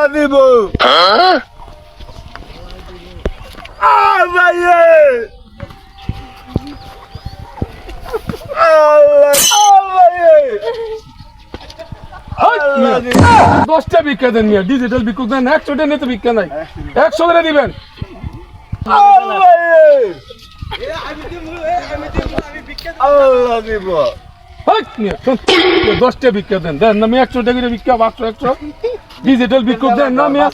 আল্লাহ দিব ভাই দশটা ভিক্ষা দেন মিয়া ডিজিটাল ভিক্ষুক দেন 100টা নিতে ভিক্ষা নাই 100 করে দিবেন আল্লাহ দিব 10টা ভিক্ষা দেন দেন না মিয়া 100 টাকা করে ভিক্ষা 500 ডিজিটাল ভিক্ষুক দেন না মিয়া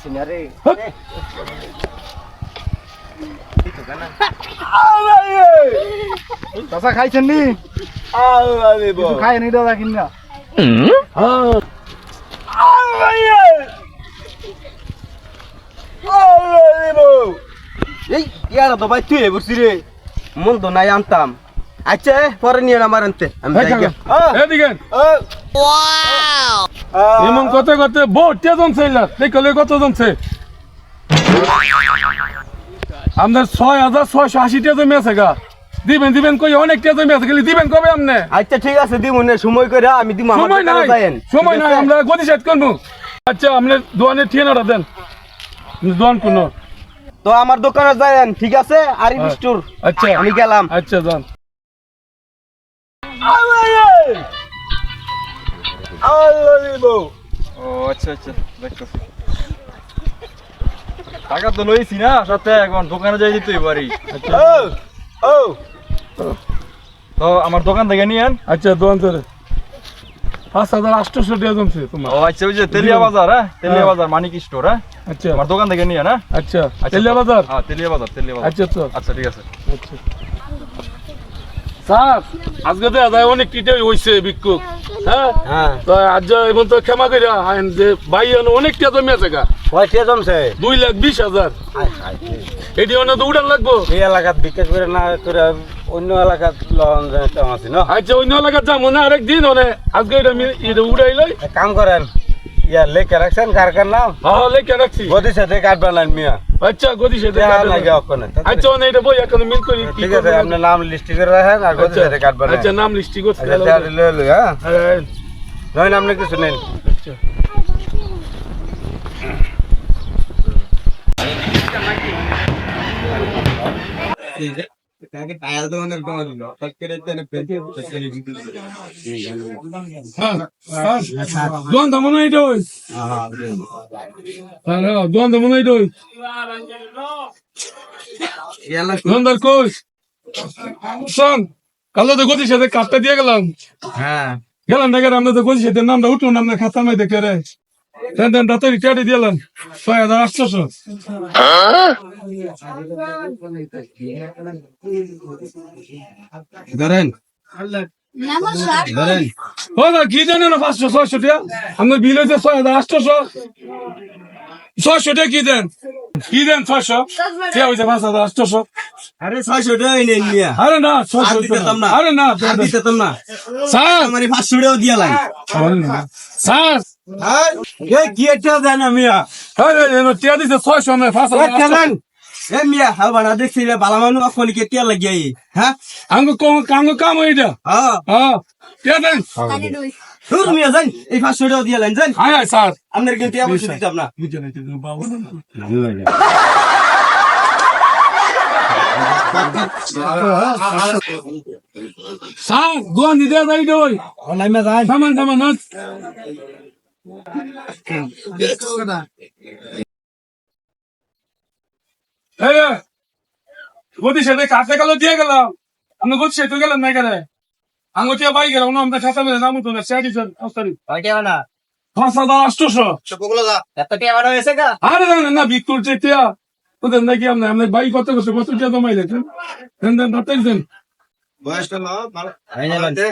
চাচা খাইছেন নি আল্লাহ দিব খাই নি দাদা কিনা এই ইয়ার তো ভাই তুই বুঝছি রে মন তো নাই আনতাম আচ্ছা পরে নিয়ে আমার আনতে আমি এদিকে এমন কত কত বহুত জন ছিল দেখলে কত জন ছে আমাদের 6680 টা জমি আছে গা দিবেন দিবেন কই অনেক টা জমি আছে খালি দিবেন কবে আমনে আচ্ছা ঠিক আছে দিমু না সময় কইরা আমি দিমু আমার টাকা দেন সময় নাই আমরা গদি সেট করব আচ্ছা আমনে দোয়ানে ঠিকানাটা দেন দোয়ান কোন তো আমার দোকানে যায়েন ঠিক আছে আরিফ স্টোর আচ্ছা আমি গেলাম আচ্ছা যান আল্লাহ দিব ও আচ্ছা আচ্ছা দেখতেছি টাকা তো লইছি না সাথে এখন দোকানে যাই দিতেই পারি ও তো আমার দোকান থেকে নিয়েন আচ্ছা দোয়ান ধরে 5800 টাকা জমছে তোমার ও আচ্ছা ওই যে তেলিয়া বাজার হ্যাঁ তেলিয়া বাজার মানিক স্টোর হ্যাঁ আচ্ছা আমার দোকান থেকে নিয়েন হ্যাঁ আচ্ছা তেলিয়া বাজার হ্যাঁ তেলিয়া বাজার আচ্ছা তো আচ্ছা ঠিক আছে আচ্ছা স্যার আজকে তো আদায় অনেক কিটাই হইছে ভিক্ষুক হ্যাঁ হ্যাঁ তো আজ এখন তো ক্ষমা কইরা আইন যে ভাই অনেকটা জমি আছে গা কয়টা জমছে 2,20,000 এটি অন্য তো উড়ান লাগবো এই এলাকাত বিকাশ করে না করে অন্য এলাকাত লন যেতাম আছে না আচ্ছা অন্য এলাকার যাবো না আরেকদিন আজকে এটা উড়াইলাই এক কাম করেন ইয়া লেখা রাখছেন কারখানার নাম হ্যাঁ লেখা রাখছি গদির সাথে কাট বানান মিয়া আচ্ছা গদি সাথে লাগে ওখানে আচ্ছা অনেক এটা বই এখন মিল করি ঠিক আছে আপনার নাম লিস্ট করে রাখেন আর গদির সাথে কাট বানান আচ্ছা নাম লিস্টি করতে আচ্ছা লইলো হ্যাঁ নয় নাম লিখতে শুনেন আচ্ছা Doan da mano aí dois. Doan da mano aí dois. Doan da cois. Son. কালো তো গতি সাথে কাটটা দিয়ে গেলাম হ্যাঁ গেলাম দেখে আমরা তো গতি সাথে নামটা উঠলো নাম খাতা মাই দেখে রে দেন দেন দাঁতের কেটে দিলাম 6,800 ধরেন ধরেন ও না কি জানেন 500-600 টাকা আমার বিল হয়েছে 6,800 600 টাকা কি দেন 600 কে হয়েছে 5,800 আরে 600 টাকা নেন মিয়া আরে না 600 আরে না দিতাম না স্যার আমার 500 টাকা দিয়া লাগে স্যার এই কি এটা জান মিয়া আরে টিয়া দিছে 600 আমি 5,800 এ মিয়া হাওয়া দেখছি রে বালা মানুষ কোন কে টিয়া লাগিয়াই হ্যাঁ আঙ্গ কাম হইটা হ্যাঁ টিয়া দেন দূর মিয়া জান এই 500 টাকা দিয়া লাইন জান হ্যাঁ স্যার আপনার কিন্তু টিয়া পয়সা দিতাম না স্যার দোয়ান দিতে যাই দই অনলাইন মে যান সামান এই গদি সাথে কাটতে গেল দিয়ে গেলাম আমি গদি সাথে গেলাম না কেন আঙ্গুটিয়া বাই গেলাম না আমরা খাতা মেলে নামতো না স্যার দিছেন অস্তারি কয়টা না 5,800 চকগুলো যা এত টিয়া বাড়া হয়েছে কা আরে না বিকুল চেতিয়া ওদের নাকি আমরা ভাই কত টিয়া জমাই লেছেন দেন দেন দেন বয়সটা না ভালো আইনা বানতে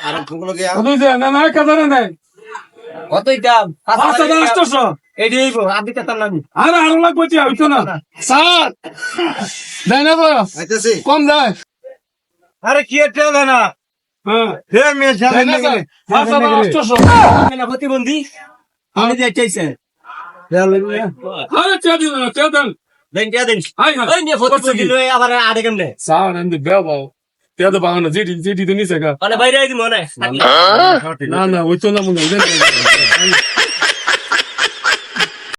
আর চকগুলো গিয়া কত না না কাজারে নাই কতই দাম 5,800 এটাই গো আপনি কেতাম না আরে আরো লাগবে টিয়া হইতো না স্যার দেয় না তো আইতাছি কম দেয় আরে কি টিয়া দেয় না হ্যাঁ হে মিয়া জানেন না গেলে 5,800 না প্রতিবন্ধী আমি যাইতেছে আরে টিয়া দিন না টিয়া দেন দেন টিয়া দেন হাই হাই ওই নিয়ে প্রতিবন্ধী লয়ে আবার আড়ে কেমনে স্যার আমি বেবাও টিয়া তো বাগানো যেটি তো নিছে গা মানে বাইরে আইদি মনে না ওই তো না মনে